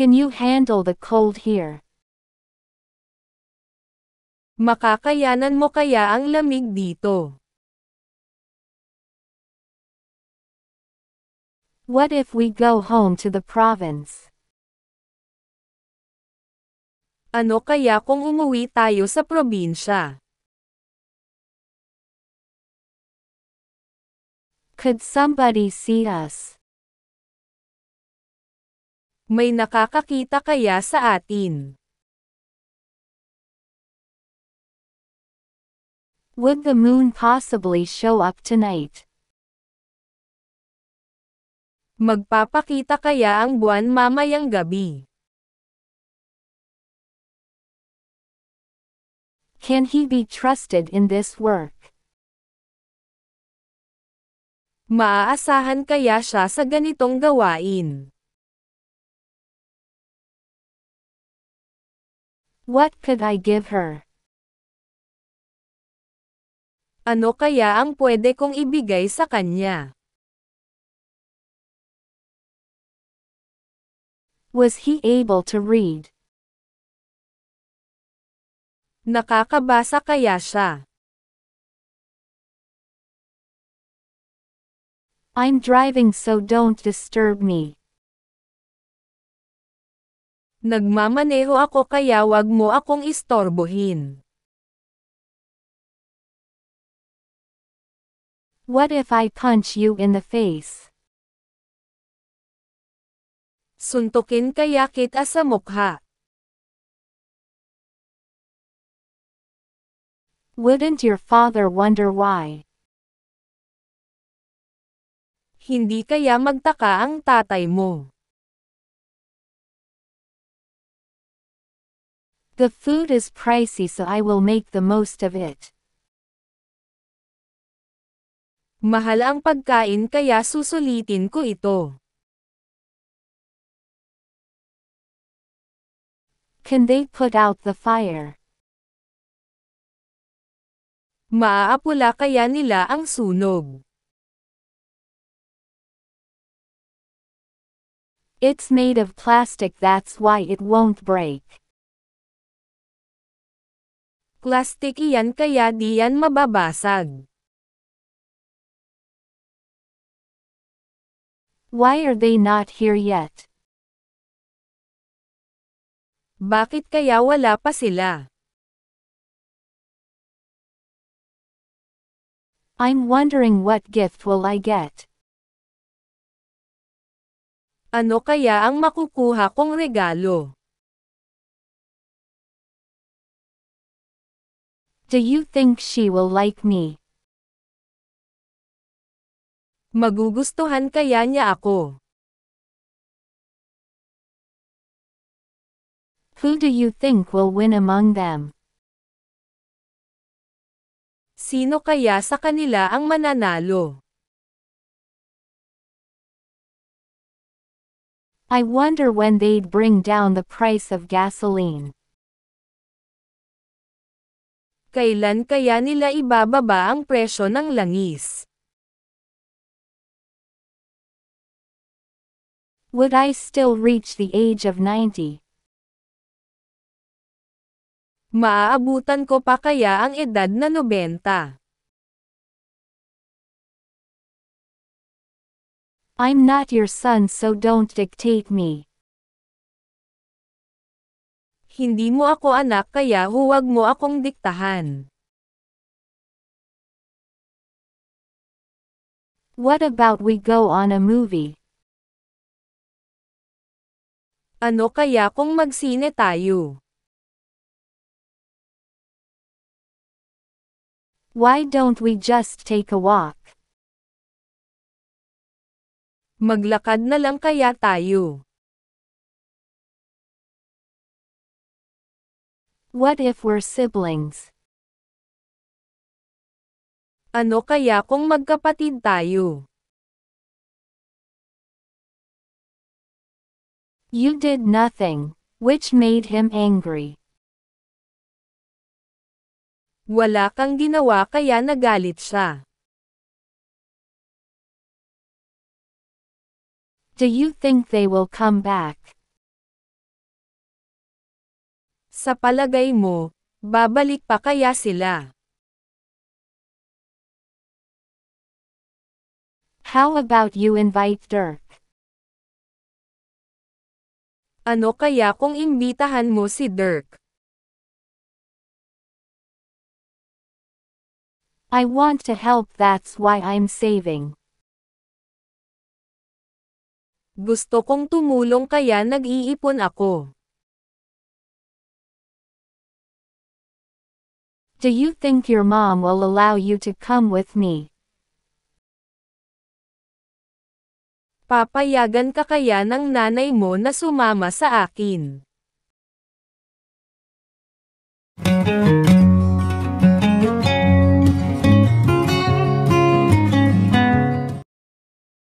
Can you handle the cold here? Makakayanan mo kaya ang lamig dito? What if we go home to the province? Ano kaya kung umuwi tayo sa probinsya? Could somebody see us? May nakakakita kaya sa atin? Would the moon possibly show up tonight? Magpapakita kaya ang buwan mamayang gabi? Can he be trusted in this work? Maaasahan kaya siya sa ganitong gawain? What could I give her? Ano kaya ang pwede kong ibigay sa kanya? Was he able to read? Nakakabasa kaya siya? I'm driving, so don't disturb me. Nagmamaneho ako kaya wag mo akong istorbohin. What if I punch you in the face? Suntukin kaya kita sa mukha? Wouldn't your father wonder why? Hindi kaya magtaka ang tatay mo? The food is pricey, so I will make the most of it. Mahal ang pagkain kaya susulitin ko ito. Can they put out the fire? Maaapula kaya nila ang sunog? It's made of plastic, that's why it won't break. Plastic iyan kaya di yan mababasag. Why are they not here yet? Bakit kaya wala pa sila? I'm wondering what gift will I get. Ano kaya ang makukuha kong regalo? Do you think she will like me? Magugustuhan kaya niya ako? Who do you think will win among them? Sino kaya sa kanila ang mananalo? I wonder when they'd bring down the price of gasoline. Kailan kaya nila ibababa ang presyo ng langis? Would I still reach the age of 90? Maaabutan ko pa kaya ang edad na 90? I'm not your son, so don't dictate me. Hindi mo ako anak kaya huwag mo akong diktahan. What about we go on a movie? Ano kaya kung magsine tayo? Why don't we just take a walk? Maglakad na lang kaya tayo? What if we're siblings? Ano kaya kung magkapatid tayo? You did nothing, which made him angry. Wala kang ginawa kaya nagalit siya. Do you think they will come back? Sa palagay mo, babalik pa kaya sila? How about you invite Dirk? Ano kaya kung imbitahan mo si Dirk? I want to help, that's why I'm saving. Gusto kong tumulong kaya nag-iipon ako. Do you think your mom will allow you to come with me? Papayagan ka kaya ng nanay mo na sumama sa akin?